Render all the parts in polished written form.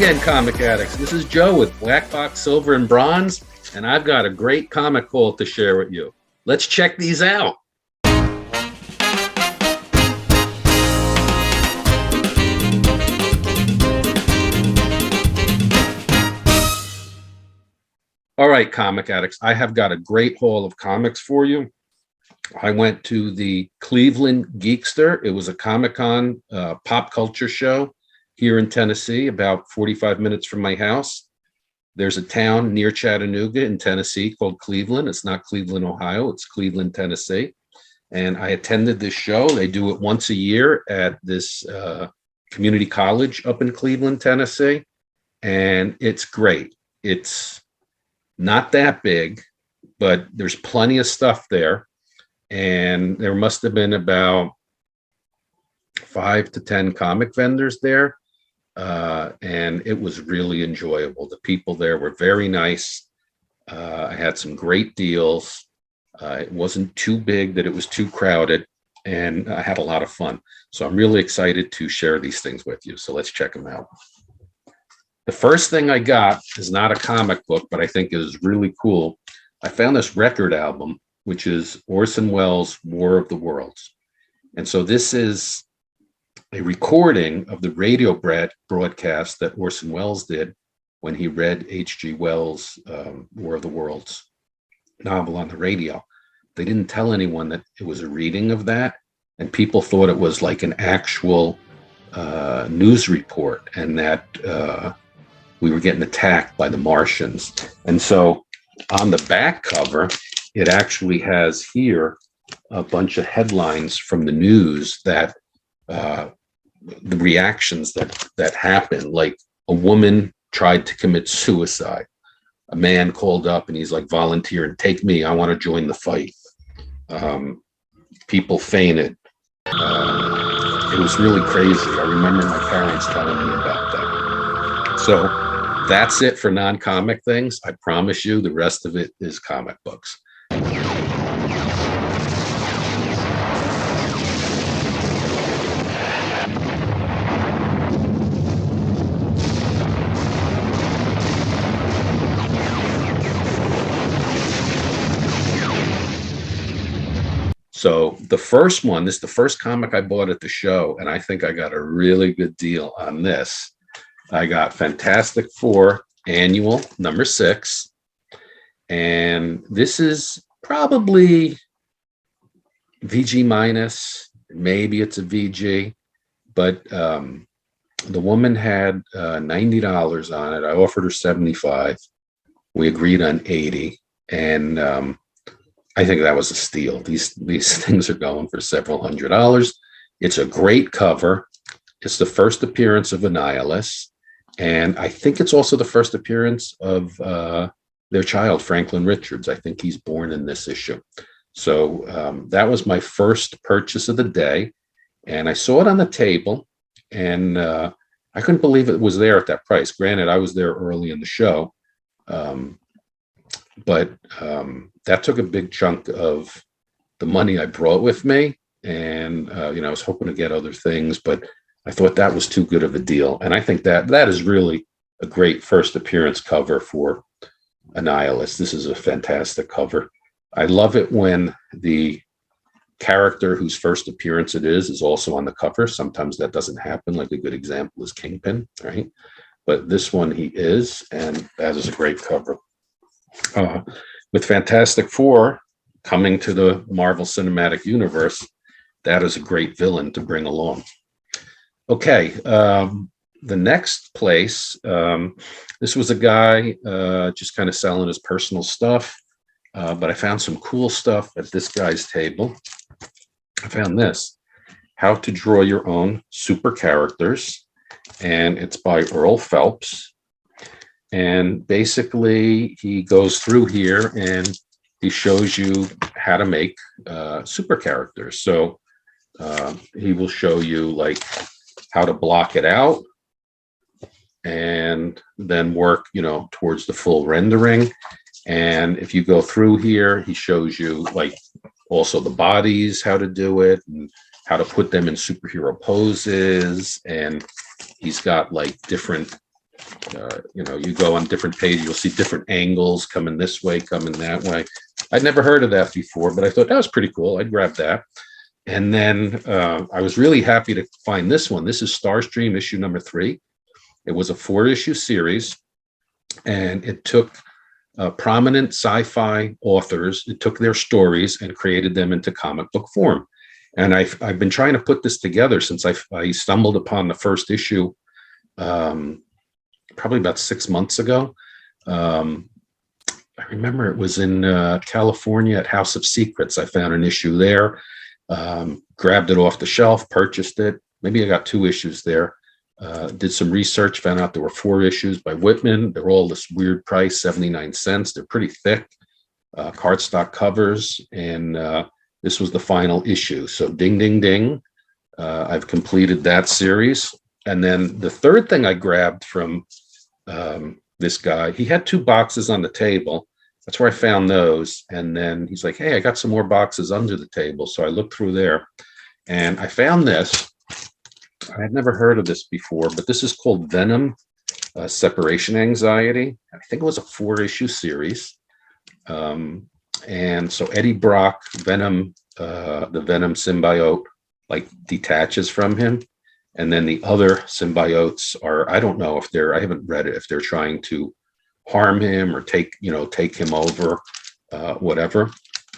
again, comic addicts. This is Joe with Black Box Silver and Bronze, and I've got a great comic haul to share with you. Let's check these out. All right, comic addicts, I have got a great haul of comics for you. I went to the Cleveland Geekster. It was a Comic-Con pop culture show here in Tennessee, about 45 minutes from my house. There's a town near Chattanooga in Tennessee called Cleveland. It's not Cleveland, Ohio. It's Cleveland, Tennessee. And I attended this show. They do it once a year at this community college up in Cleveland, Tennessee. And it's great. It's not that big, but there's plenty of stuff there. And there must have been about 5 to 10 comic vendors there. And it was really enjoyable. The people there were very nice. I had some great deals. It wasn't too big that it was too crowded, and I had a lot of fun. So I'm really excited to share these things with you. So let's check them out. The first thing I got is not a comic book, but I think is really cool. I found this record album, which is Orson Welles' War of the Worlds. And so this is a recording of the radio broadcast that Orson Welles did when he read H.G. Wells' War of the Worlds novel on the radio. They didn't tell anyone that it was a reading of that, and people thought it was like an actual news report, and that we were getting attacked by the Martians. And so on the back cover, it actually has here a bunch of headlines from the news that the reactions that happened, like a woman tried to commit suicide. A man called up and he's like, volunteer and take me, I want to join the fight. People fainted. It was really crazy. I remember my parents telling me about that. So that's it for non-comic things. I promise you the rest of it is comic books. So the first one, this is the first comic I bought at the show, and I think I got a really good deal on this. I got Fantastic Four Annual number 6, and this is probably VG minus, maybe it's a VG, but the woman had $90 on it. I offered her $75. We agreed on $80, and I think that was a steal. These things are going for several $100s. It's a great cover. It's the first appearance of Annihilist, and I think it's also the first appearance of their child, Franklin Richards. I think he's born in this issue. So that was my first purchase of the day, and I saw it on the table, and I couldn't believe it was there at that price. Granted, I was there early in the show, but that took a big chunk of the money I brought with me. And, I was hoping to get other things, but I thought that was too good of a deal. And I think that is really a great first appearance cover for Annihilist. This is a fantastic cover. I love it when the character whose first appearance it is also on the cover. Sometimes that doesn't happen. Like a good example is Kingpin, right? But this one he is, and that is a great cover. With Fantastic Four coming to the Marvel Cinematic Universe, that is a great villain to bring along. Okay, the next place, this was a guy just kind of selling his personal stuff, but I found some cool stuff at this guy's table. I found this, How to Draw Your Own Super Characters, and it's by Earl Phelps. And basically, he goes through here and he shows you how to make super characters. So he will show you like how to block it out and then work, towards the full rendering. And if you go through here, he shows you like also the bodies, how to do it, and how to put them in superhero poses. And he's got like different you go on different pages, you'll see different angles coming this way, coming that way. I'd never heard of that before, but I thought that was pretty cool. I'd grab that. And then I was really happy to find this one. This is Starstream issue number 3. It was a 4-issue series, and it took prominent sci-fi authors. It took their stories and created them into comic book form. And I've been trying to put this together since I stumbled upon the first issue probably about 6 months ago. I remember it was in California at House of Secrets. I found an issue there, grabbed it off the shelf, purchased it. Maybe I got 2 issues there. Did some research, found out there were 4 issues by Whitman. They're all this weird price, 79 cents. They're pretty thick, cardstock covers, and this was the final issue. So ding, ding, ding. I've completed that series. And then the third thing I grabbed from this guy, he had 2 boxes on the table. That's where I found those. And then he's like, hey, I got some more boxes under the table. So I looked through there and I found this. I had never heard of this before, but this is called Venom, Separation Anxiety. I think it was a 4-issue series. And so Eddie Brock, Venom, the Venom symbiote, like detaches from him. And then the other symbiotes are, I don't know if I haven't read it, if they're trying to harm him or take him over, whatever.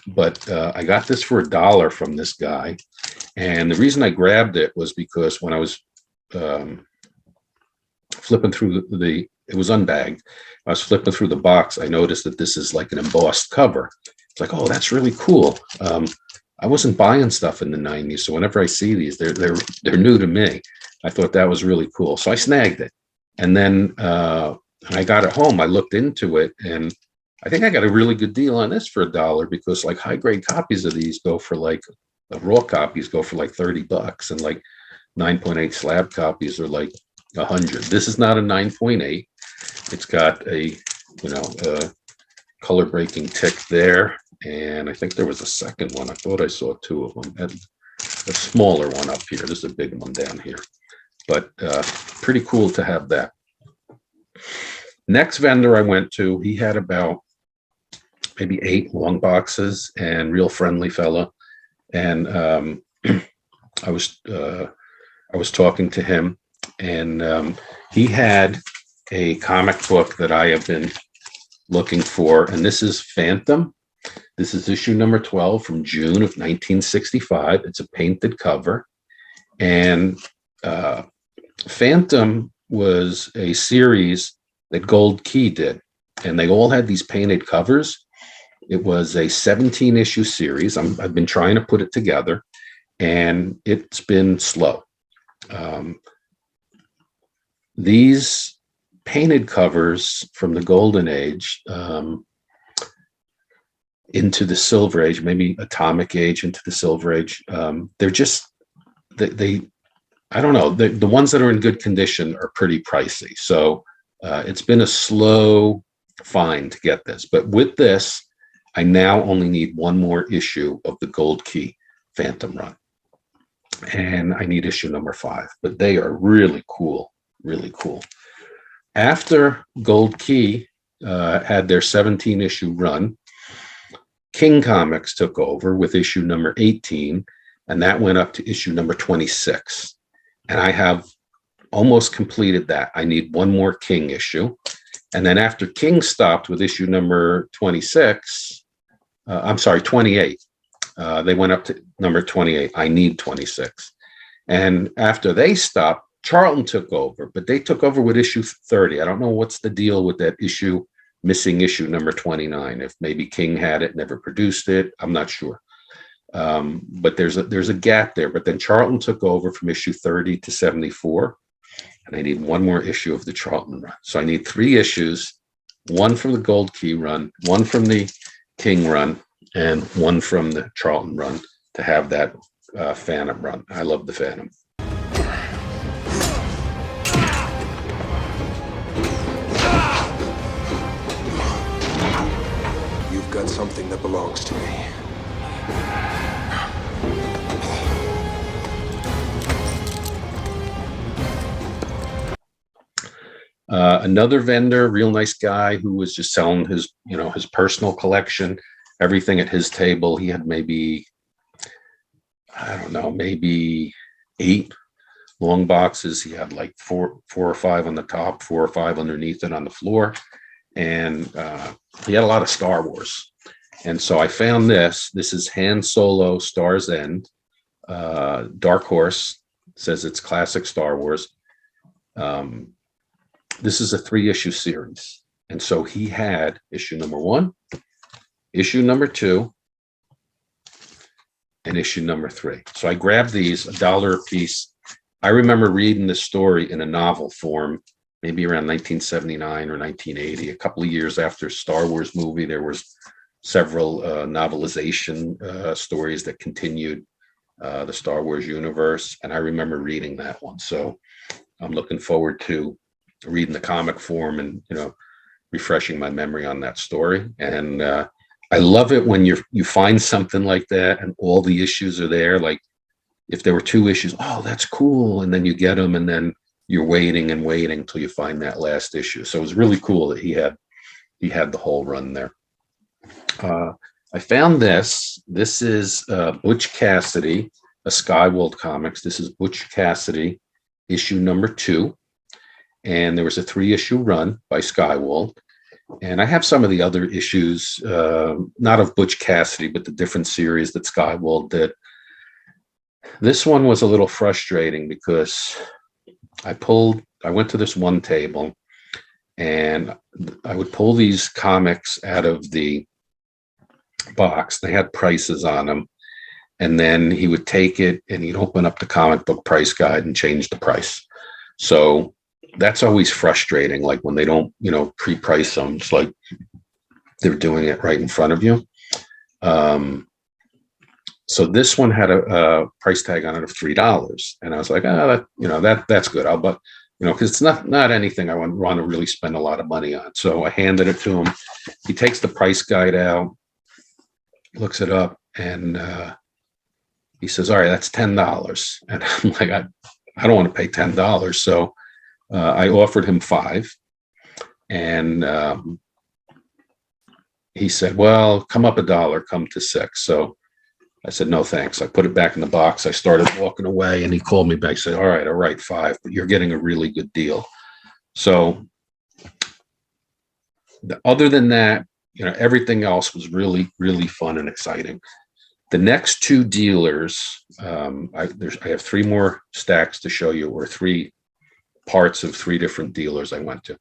But I got this for $1 from this guy. And the reason I grabbed it was because when I was flipping through it was unbagged. I was flipping through the box. I noticed that this is like an embossed cover. It's like, oh, that's really cool. I wasn't buying stuff in the 90s, so whenever I see these, they're new to me. I thought that was really cool, so I snagged it. And then when I got it home, I looked into it, and I think I got a really good deal on this for $1 because like high-grade copies of these go for like raw copies go for like $30, and like 9.8 slab copies are like 100. This is not a 9.8. It's got a color breaking tick there. And I think there was a second one. I thought I saw 2 of them. And a smaller one up here. There's a big one down here. But pretty cool to have that. Next vendor I went to, he had about maybe 8 long boxes, and real friendly fella. And I was talking to him, and he had a comic book that I have been looking for, and this is Phantom. This is issue number 12 from June of 1965. It's a painted cover. And Phantom was a series that Gold Key did. And they all had these painted covers. It was a 17-issue series. I've been trying to put it together, and it's been slow. These painted covers from the Golden Age into the Silver Age, maybe Atomic Age into the Silver Age. They're just, I don't know, the ones that are in good condition are pretty pricey. So it's been a slow find to get this. But with this, I now only need 1 more issue of the Gold Key Phantom run. And I need issue number 5. But they are really cool, really cool. After Gold Key had their 17-issue run, King Comics took over with issue number 18, and that went up to issue number 26. And I have almost completed that. I need 1 more King issue. And then after King stopped with issue number 28, they went up to number 28. I need 26. And after they stopped, Charlton took over, but they took over with issue 30. I don't know what's the deal with that issue, missing issue number 29. If maybe King had it, never produced it, I'm not sure. But there's a gap there. But then Charlton took over from issue 30 to 74, and I need 1 more issue of the Charlton run. So I need 3 issues, 1 from the Gold Key run, 1 from the King run, and 1 from the Charlton run to have that Phantom run. I love the Phantom. You've got something that belongs to me. Another vendor, real nice guy who was just selling his personal collection, everything at his table. He had maybe, I don't know, maybe 8 long boxes. He had like four or five on the top, 4 or 5 underneath it on the floor. And he had a lot of Star Wars. And so I found this. This is Han Solo Star's End. Dark Horse says it's classic Star Wars. This is a 3-issue series. And so he had issue number 1, issue number 2, and issue number 3. So I grabbed these, $1 a piece. I remember reading this story in a novel form, maybe around 1979 or 1980, a couple of years after Star Wars movie. There was several novelization stories that continued the Star Wars universe. And I remember reading that one. So I'm looking forward to reading the comic form and, refreshing my memory on that story. And I love it when you find something like that and all the issues are there. Like if there were 2 issues, oh, that's cool. And then you get them and then you're waiting and waiting until you find that last issue. So it was really cool that he had the whole run there. I found this. This is Butch Cassidy, a Skywald Comics. This is Butch Cassidy, issue number 2. And there was a 3-issue run by Skywald. And I have some of the other issues, not of Butch Cassidy, but the different series that Skywald did. This one was a little frustrating because I went to this one table and I would pull these comics out of the box. They had prices on them. And then he would take it and he'd open up the comic book price guide and change the price. So that's always frustrating. Like when they don't, pre-price them, it's like they're doing it right in front of you. So this one had a price tag on it of $3. And I was like, that's good. Because it's not anything I want to really spend a lot of money on. So I handed it to him. He takes the price guide out, looks it up, and he says, all right, that's $10. And I'm like, I don't want to pay $10. So I offered him $5. And he said, well, come up $1, come to $6. So I said, no, thanks. I put it back in the box. I started walking away and he called me back, said, all right, $5, but you're getting a really good deal. So other than that, everything else was really, really fun and exciting. The next 2 dealers, I have 3 more stacks to show you, or 3 parts of 3 different dealers I went to.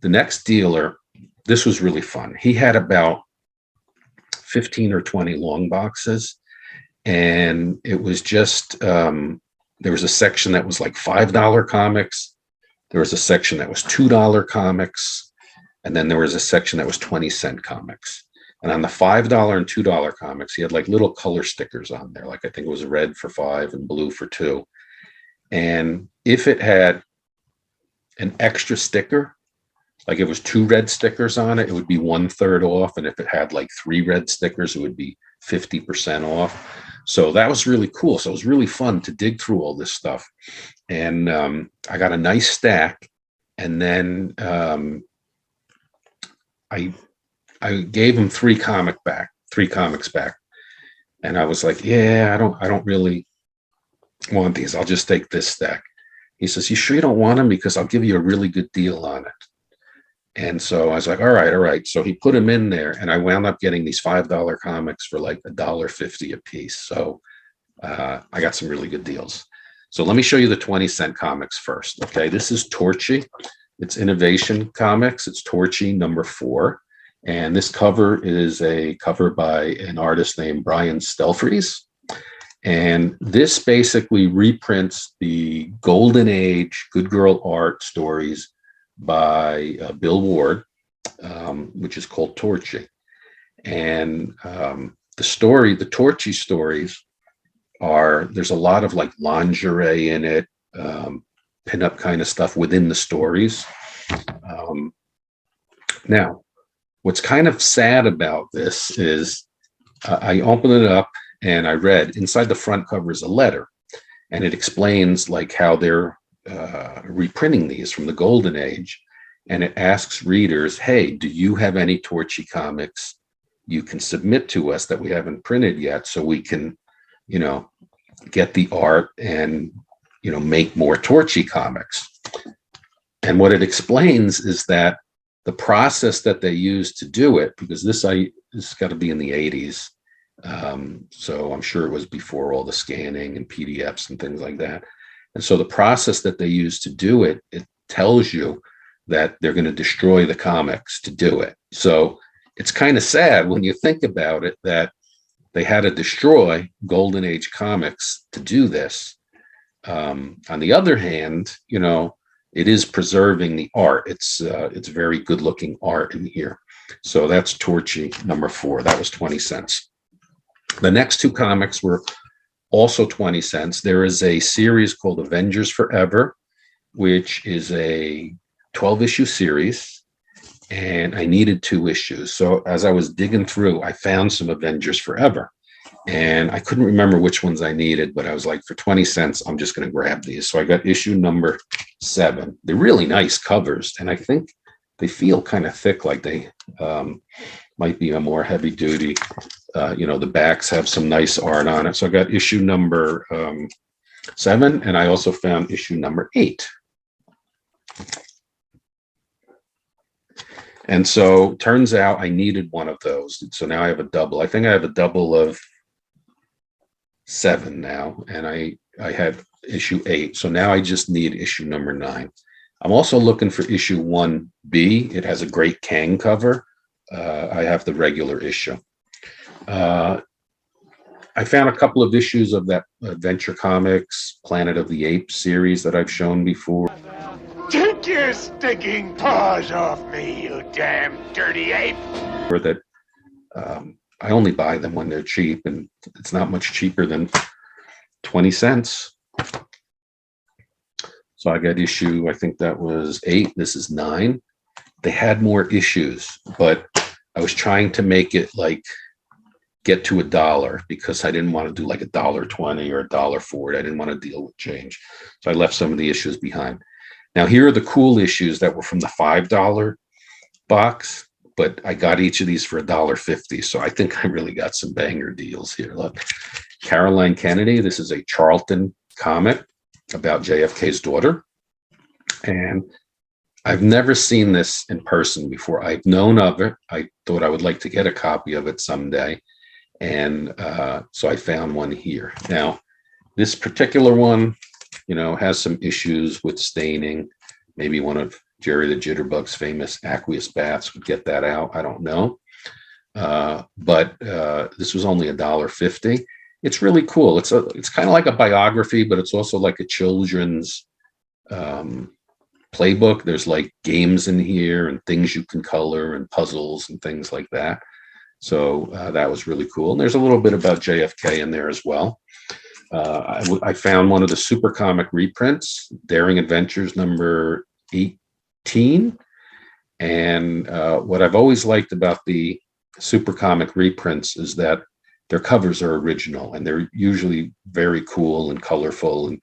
The next dealer, this was really fun. He had about 15 or 20 long boxes. And it was just, there was a section that was like $5 comics. There was a section that was $2 comics. And then there was a section that was 20-cent comics. And on the $5 and $2 comics, he had like little color stickers on there. Like I think it was red for 5 and blue for 2. And if it had an extra sticker, like it was 2 red stickers on it, it would be 1/3 off. And if it had like 3 red stickers, it would be 50% off. So that was really cool. So it was really fun to dig through all this stuff. And I got a nice stack. And then I gave him 3 comics back. And I was like, yeah, I don't really want these. I'll just take this stack. He says, you sure you don't want them? Because I'll give you a really good deal on it. And so I was like, all right. So he put them in there and I wound up getting these $5 comics for like $1.50 a piece. So I got some really good deals. So let me show you the 20-cent comics first. Okay, this is Torchy. It's Innovation Comics. It's Torchy number 4. And this cover is a cover by an artist named Brian Stelfreeze. And this basically reprints the Golden Age Good Girl Art stories by Bill Ward, which is called Torchy. And the Torchy stories there's a lot of like lingerie in it, pinup kind of stuff within the stories. Now, what's kind of sad about this is I opened it up and I read inside the front cover is a letter, and it explains like how they're reprinting these from the Golden Age. and it asks readers, hey, do you have any Torchy comics you can submit to us that we haven't printed yet, so we can, you know, get the art and, you know, make more Torchy comics. And what it explains is that the process that they use to do it, because this got to be in the 80s, so I'm sure it was before all the scanning and PDFs and things like that. And so the process that they use to do it, it tells you that they're going to destroy the comics to do it. So it's kind of sad when you think about it that they had to destroy Golden Age comics to do this. On the other hand, you know, it is preserving the art. It's very good looking art in here. So that's Torchy number 4. That was 20 cents. The next 2 comics were also 20 cents. There is a series called Avengers Forever, which is a 12-issue series, and I needed 2 issues. So as I was digging through, I found some Avengers Forever, and I couldn't remember which ones I needed, but I was like, for 20 cents, I'm just going to grab these. So I got issue number 7. They're really nice covers, and I think they feel kind of thick, like they might be a more heavy duty. You know, the backs have some nice art on it. So I got issue number 7, and I also found issue number 8. And so turns out I needed one of those. So now I have a double. I think I have a double of 7 now, and I had issue 8. So now I just need issue number 9. I'm also looking for issue 1B. It has a great Kang cover. I have the regular issue. I found a couple of issues of that Adventure Comics Planet of the Apes series that I've shown before. Take your stinking paws off me, you damn dirty ape! Or that I only buy them when they're cheap, and it's not much cheaper than 20 cents. So I got issue, I think that was 8. This is 9. They had more issues, but I was trying to make it like get to $1 because I didn't want to do like $1.20 or $1.40. I didn't want to deal with change. So I left some of the issues behind. Now, here are the cool issues that were from the $5 box, but I got each of these for $1.50. So I think I really got some banger deals here. Look, Caroline Kennedy. This is a Charlton comic about JFK's daughter. And I've never seen this in person before. I've known of it. I thought I would like to get a copy of it someday. And so I found one here. Now, this particular one, you know, has some issues with staining. Maybe one of Jerry the Jitterbug's famous aqueous baths would get that out. I don't know. But this was only $1.50. It's really cool. It's kind of like a biography, but it's also like a children's playbook. There's like games in here and things you can color and puzzles and things like that. So that was really cool. And there's a little bit about JFK in there as well. I found one of the super comic reprints, Daring Adventures number 18. And what I've always liked about the super comic reprints is that their covers are original, and they're usually very cool and colorful. And,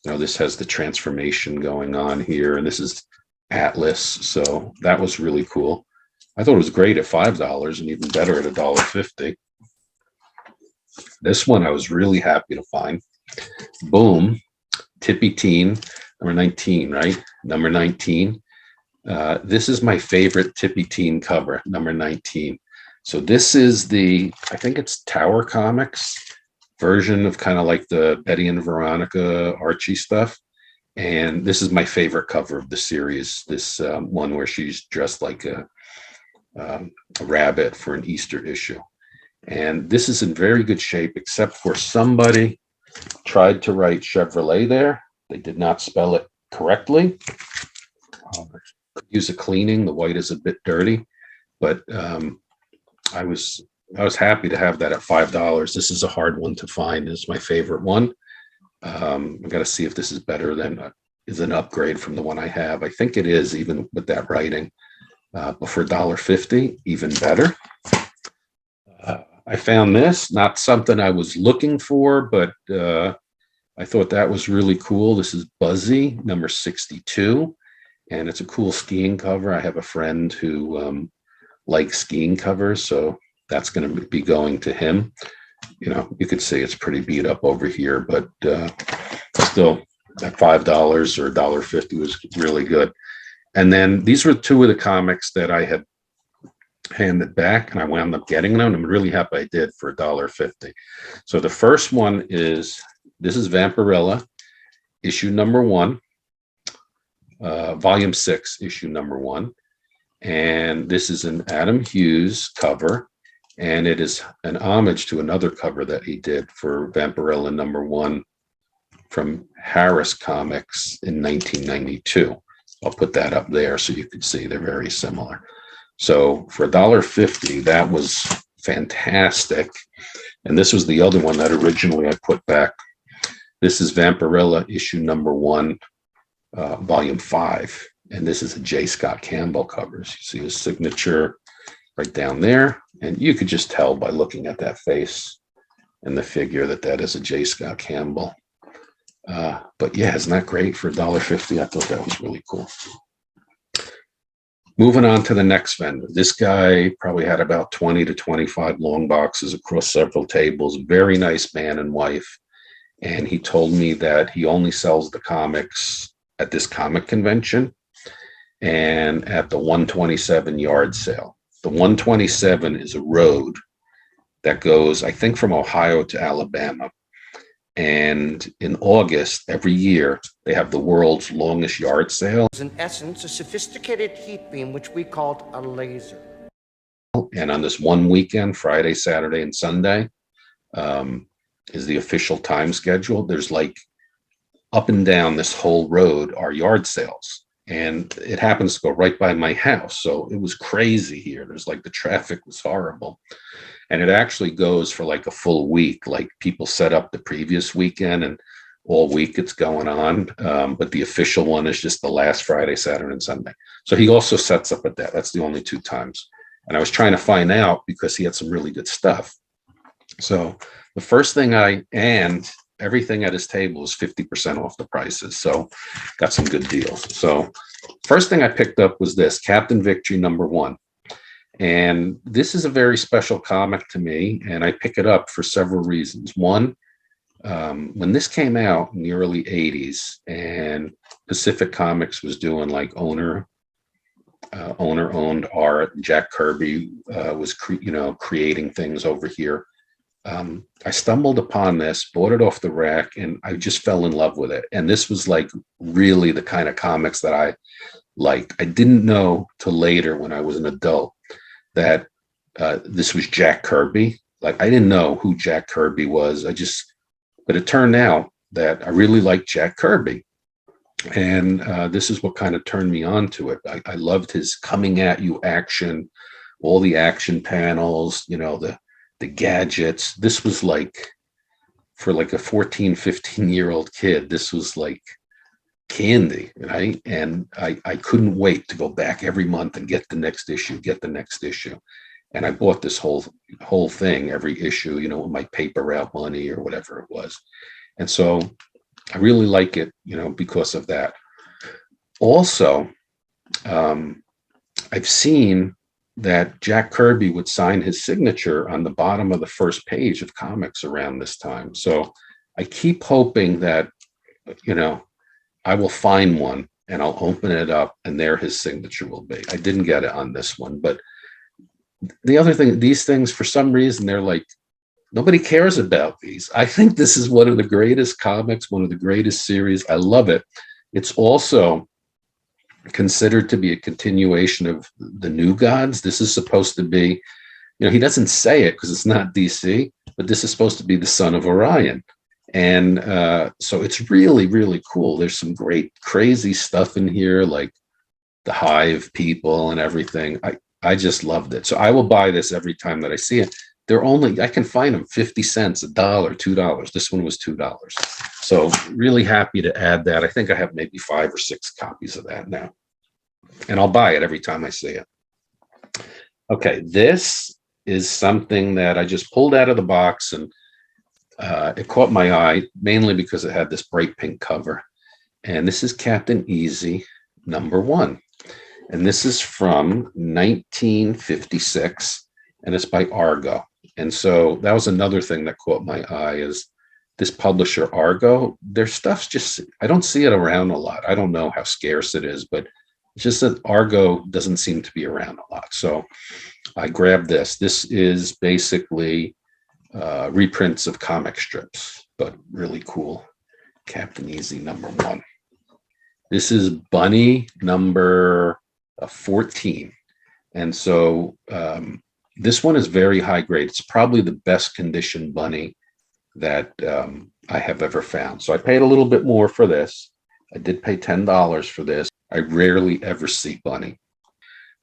you know, this has the transformation going on here, and this is Atlas. So that was really cool. I thought it was great at $5 and even better at $1.50. This one I was really happy to find. Boom. Tippy Teen, number 19, right? Number 19. This is my favorite Tippy Teen cover, number 19. So this is I think it's Tower Comics version of kind of like the Betty and Veronica Archie stuff. And this is my favorite cover of the series. This one where she's dressed like a rabbit for an Easter issue. And this is in very good shape, except for somebody tried to write Chevrolet there. They did not spell it correctly. Could use a cleaning. The white is a bit dirty, but I was happy to have that at $5. This is a hard one to find. This is my favorite one. I've got to see if this is better than is an upgrade from the one I have. I think it is, even with that writing. But for $1.50, even better. I found this, not something I was looking for, but I thought that was really cool. This is Buzzy, number 62. and it's a cool skiing cover. I have a friend who likes skiing covers, so that's going to be going to him. You know, you could see it's pretty beat up over here, but still at $5 or $1.50 was really good. And then these were two of the comics that I had handed back, and I wound up getting them. I'm really happy I did for $1.50. So the first one is, this is Vampirella, issue number 1, volume 6, issue number 1. And this is an Adam Hughes cover, and it is an homage to another cover that he did for Vampirella number 1 from Harris Comics in 1992. I'll put that up there so you can see they're very similar. So for $1.50, that was fantastic. And this was the other one that originally I put back. This is Vampirella issue number 1, volume 5. And this is a J. Scott Campbell covers. You see his signature right down there. And you could just tell by looking at that face and the figure that that is a J. Scott Campbell. But yeah, isn't that great for $1.50? I thought that was really cool. Moving on to the next vendor. This guy probably had about 20 to 25 long boxes across several tables. Very nice man and wife. And he told me that he only sells the comics at this comic convention and at the 127 yard sale. The 127 is a road that goes, I think, from Ohio to Alabama. And in August every year, they have the world's longest yard sale. In essence, a sophisticated heat beam, which we called a laser. And on this one weekend, Friday, Saturday, and Sunday, is the official time schedule. There's like up and down this whole road are yard sales. And it happens to go right by my house. So it was crazy here. There's like the traffic was horrible. And it actually goes for like a full week. Like people set up the previous weekend and all week it's going on. But the official one is just the last Friday, Saturday, and Sunday. So he also sets up at that. That's the only 2 times. And I was trying to find out because he had some really good stuff. So the first thing and everything at his table is 50% off the prices. So got some good deals. So first thing I picked up was this, Captain Victory number 1. And this is a very special comic to me, and I pick it up for several reasons. One, when this came out in the early 80s and Pacific Comics was doing like owner-owned art, Jack Kirby was creating things over here. I stumbled upon this, bought it off the rack, and I just fell in love with it. And this was like really the kind of comics that I liked. I didn't know till later when I was an adult that this was Jack Kirby. Like I didn't know who Jack Kirby was. But it turned out that I really liked Jack Kirby. And this is what kind of turned me on to it. I loved his coming at you action, all the action panels, the gadgets. This was like, for like a 14, 15-year-old kid, this was like candy, right? And I couldn't wait to go back every month and get the next issue. And I bought this whole thing, every issue, with my paper route money or whatever it was. And so I really like it, because of that. Also, I've seen that Jack Kirby would sign his signature on the bottom of the first page of comics around this time. So I keep hoping that, I will find one and I'll open it up and there his signature will be. I didn't get it on this one, but the other thing, these things, for some reason, they're like, nobody cares about these. I think this is one of the greatest comics, one of the greatest series. I love it. It's also considered to be a continuation of the New Gods. This is supposed to be, he doesn't say it because it's not DC, but this is supposed to be the Son of Orion. And so it's really, really cool. There's some great, crazy stuff in here, like the Hive people and everything. I just loved it. So I will buy this every time that I see it. I can find them 50 cents, $1, $2. This one was $2. So really happy to add that. I think I have maybe 5 or 6 copies of that now. And I'll buy it every time I see it. Okay, this is something that I just pulled out of the box, and it caught my eye, mainly because it had this bright pink cover. And this is Captain Easy, #1. And this is from 1956, and it's by Argo. And so that was another thing that caught my eye is this publisher, Argo. Their stuff's just, I don't see it around a lot. I don't know how scarce it is, but it's just that Argo doesn't seem to be around a lot. So I grabbed this. This is basically reprints of comic strips, but really cool. Captain Easy #1. This is Bunny number 14. And so this one is very high grade. It's probably the best conditioned bunny that I have ever found. So I paid a little bit more for this. I did pay $10 for this. I rarely ever see bunny,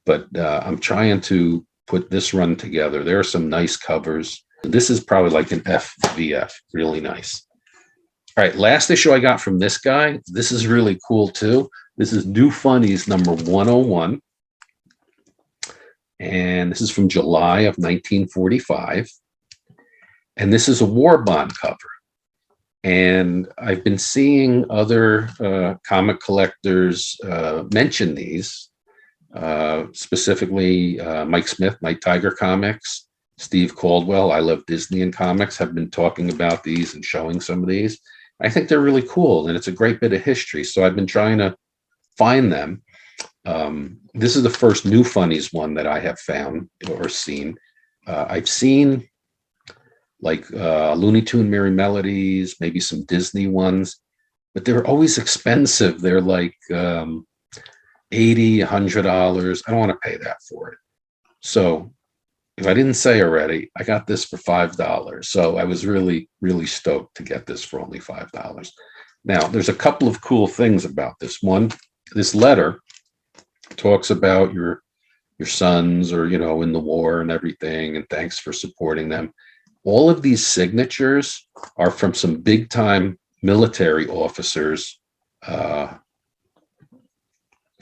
but I'm trying to put this run together. There are some nice covers. This is probably like an FVF, really nice. All right, last issue I got from this guy. This is really cool too. This is New Funnies number 101. And this is from July of 1945. And this is a war bond cover. And I've been seeing other comic collectors mention these, specifically Mike Smith, Night Tiger Comics, Steve Caldwell, I Love Disney and Comics, have been talking about these and showing some of these. I think they're really cool, and it's a great bit of history. So I've been trying to find them. This is the first New Funnies one that I have found or seen. I've seen like Looney Tune Merry Melodies, maybe some Disney ones, but they're always expensive. They're like $80, $100. I don't want to pay that for it. So if I didn't say already, I got this for $5. So I was really, really stoked to get this for only $5. Now, there's a couple of cool things about this one. This letter talks about your sons or, in the war and everything, and thanks for supporting them. All of these signatures are from some big time military officers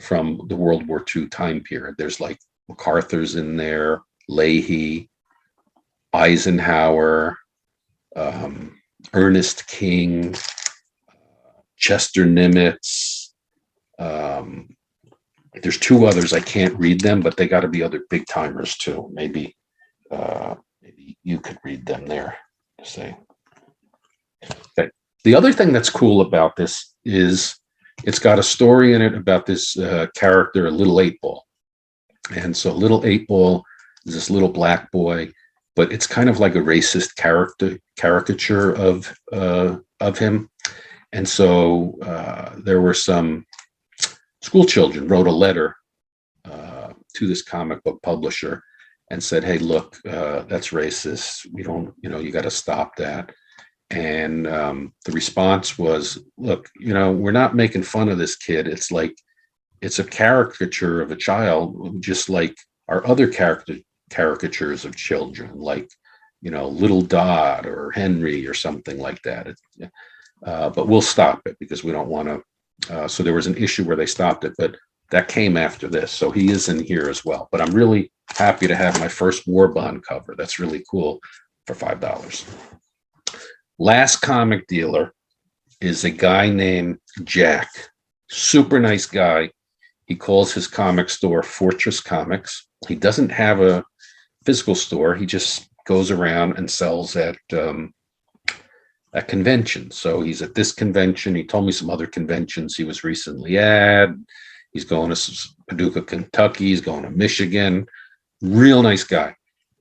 from the World War II time period. There's like MacArthur's in there, Leahy, Eisenhower, Ernest King, Chester Nimitz. There's two others. I can't read them, but they got to be other big timers too. Maybe you could read them there. Say. Okay. The other thing that's cool about this is it's got a story in it about this character, Little 8-Ball. And so Little 8-Ball is this little black boy, but it's kind of like a racist caricature of him. And so there were some school children wrote a letter to this comic book publisher and said, hey, look, that's racist. We don't, you got to stop that. And the response was, look, we're not making fun of this kid. It's like, it's a caricature of a child, just like our other caricatures of children, like, Little Dot or Henry or something like that. But we'll stop it because we don't want to. So there was an issue where they stopped it, but that came after this. So he is in here as well. But I'm really happy to have my first war bond cover. That's really cool for $5. Last comic dealer is a guy named Jack. Super nice guy. He calls his comic store Fortress Comics. He doesn't have a physical store. He just goes around and sells at conventions. So he's at this convention. He told me some other conventions he was recently at. He's going to Paducah, Kentucky. He's going to Michigan. Real nice guy.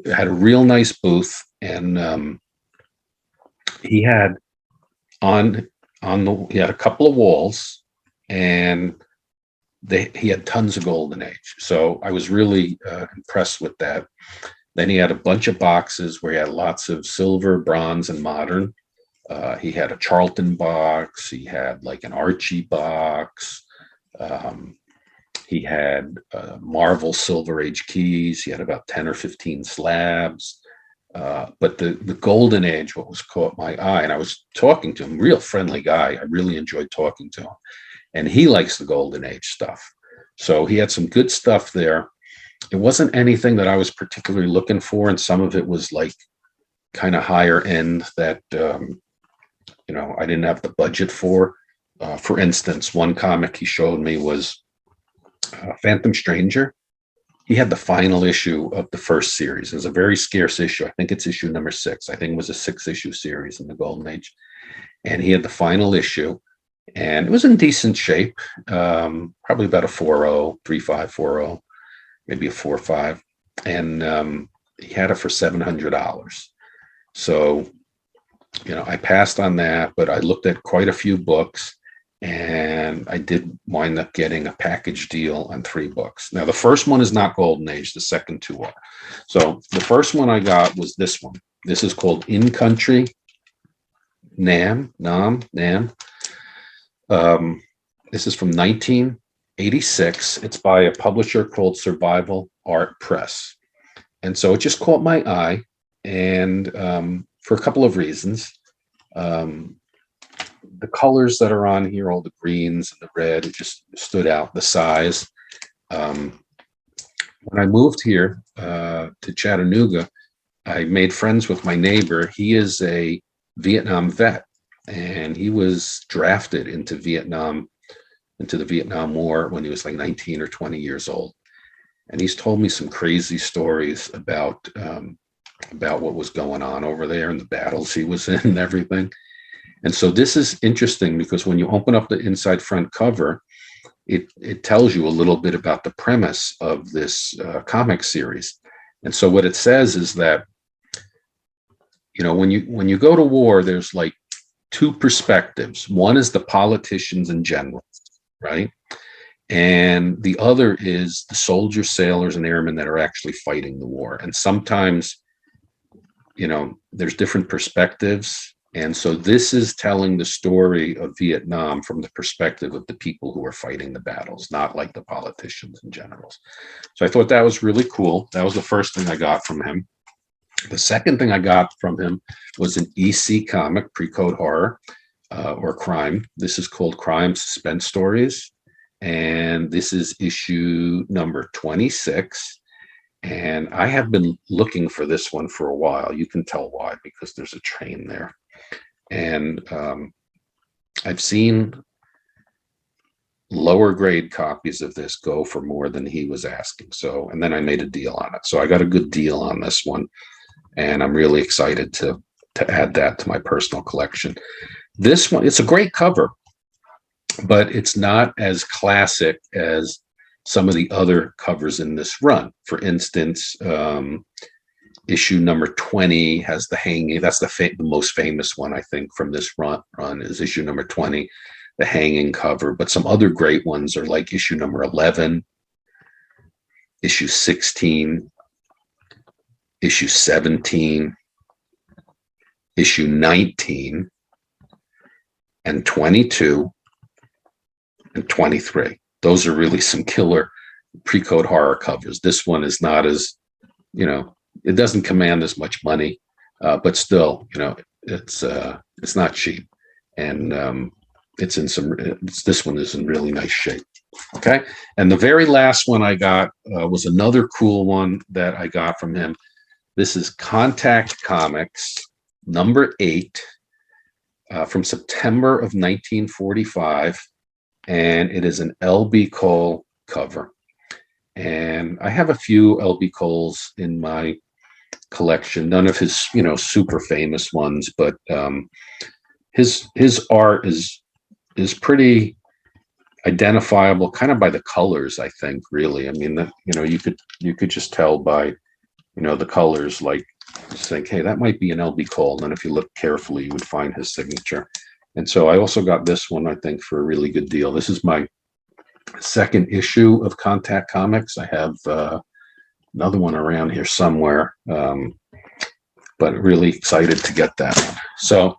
Had a real nice booth, and he had he had a couple of walls, and he had tons of Golden Age. So I was really impressed with that. Then he had a bunch of boxes where he had lots of silver, bronze, and modern. He had a Charlton box. He had like an Archie box. He had Marvel Silver Age keys. He had about 10 or 15 slabs. But the Golden Age, what was caught my eye, and I was talking to him, real friendly guy. I really enjoyed talking to him. And he likes the Golden Age stuff. So he had some good stuff there. It wasn't anything that I was particularly looking for, and some of it was like kind of higher end that I didn't have the budget for. For instance, one comic he showed me was Phantom Stranger. He had the final issue of the first series. It was a very scarce issue. I think it's issue number 6. I think it was a 6-issue series in the Golden Age. And he had the final issue, and it was in decent shape. Probably about a 4.0, 3.5, 4.0, maybe a 4.5. And he had it for $700. So, I passed on that, but I looked at quite a few books, and I did wind up getting a package deal on 3 books. Now, the first one is not Golden Age. The second 2 are. So the first one I got was this one. This is called In Country Nam. This is from 1986. It's by a publisher called Survival Art Press. And so it just caught my eye, and for a couple of reasons. The colors that are on here, all the greens and the red, it just stood out, the size. When I moved here to Chattanooga, I made friends with my neighbor. He is a Vietnam vet, and he was drafted into the Vietnam War when he was like 19 or 20 years old. And he's told me some crazy stories about what was going on over there and the battles he was in and everything. And so this is interesting because when you open up the inside front cover, it tells you a little bit about the premise of this comic series. And so what it says is that, when you go to war, there's like 2 perspectives. One is the politicians and generals, right? And the other is the soldiers, sailors, and airmen that are actually fighting the war. And sometimes, there's different perspectives. And so this is telling the story of Vietnam from the perspective of the people who are fighting the battles, not like the politicians and generals. So I thought that was really cool. That was the first thing I got from him. The second thing I got from him was an EC comic, pre-code horror or crime. This is called Crime Suspense Stories. And this is issue number 26. And I have been looking for this one for a while. You can tell why, because there's a train there. And I've seen lower grade copies of this go for more than he was asking. So, and then I made a deal on it. So I got a good deal on this one, and I'm really excited to add that to my personal collection. This one, it's a great cover, but it's not as classic as some of the other covers in this run. For instance, issue number 20 has the hanging. That's the most famous one, I think, from this run is issue number 20, the hanging cover. But some other great ones are like issue number 11, issue 16, issue 17, issue 19, and 22, and 23. Those are really some killer pre-code horror covers. This one is not as, it doesn't command as much money, but still, it's not cheap, and this one is in really nice shape. Okay, and the very last one I got was another cool one that I got from him. This is Contact Comics number 8 from September of 1945, and it is an L.B. Cole cover. And I have a few L.B. Coles in my collection, none of his super famous ones, but his art is pretty identifiable kind of by the colors, I think. Really, I mean, you could just tell by the colors, like, just think, hey, that might be an L.B. Cole, and then if you look carefully you would find his signature. And so I also got this one, I think, for a really good deal. This is my second issue of Contact Comics. I have another one around here somewhere, but really excited to get that one. So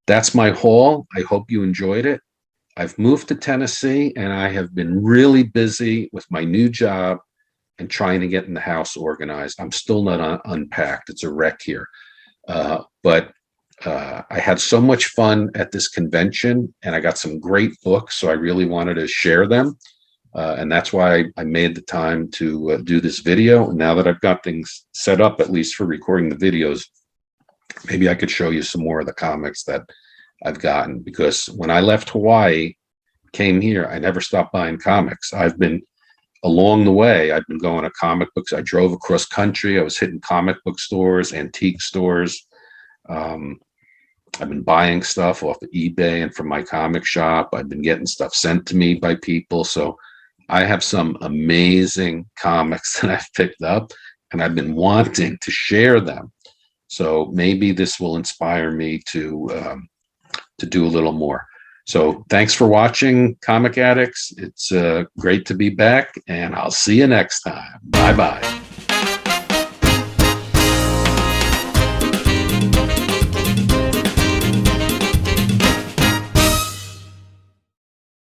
that's my haul. I hope you enjoyed it. I've moved to Tennessee, and I have been really busy with my new job and trying to get in the house organized. I'm still not unpacked. It's a wreck here. But I had so much fun at this convention, and I got some great books, so I really wanted to share them. And that's why I made the time to do this video. And now that I've got things set up, at least for recording the videos, maybe I could show you some more of the comics that I've gotten. Because when I left Hawaii, came here, I never stopped buying comics. I've been along the way, I've been going to comic books. I drove across country. I was hitting comic book stores, antique stores. I've been buying stuff off of eBay and from my comic shop. I've been getting stuff sent to me by people. So I have some amazing comics that I've picked up, and I've been wanting to share them. So maybe this will inspire me to do a little more. So thanks for watching, Comic Addicts. It's great to be back, and I'll see you next time. Bye-bye.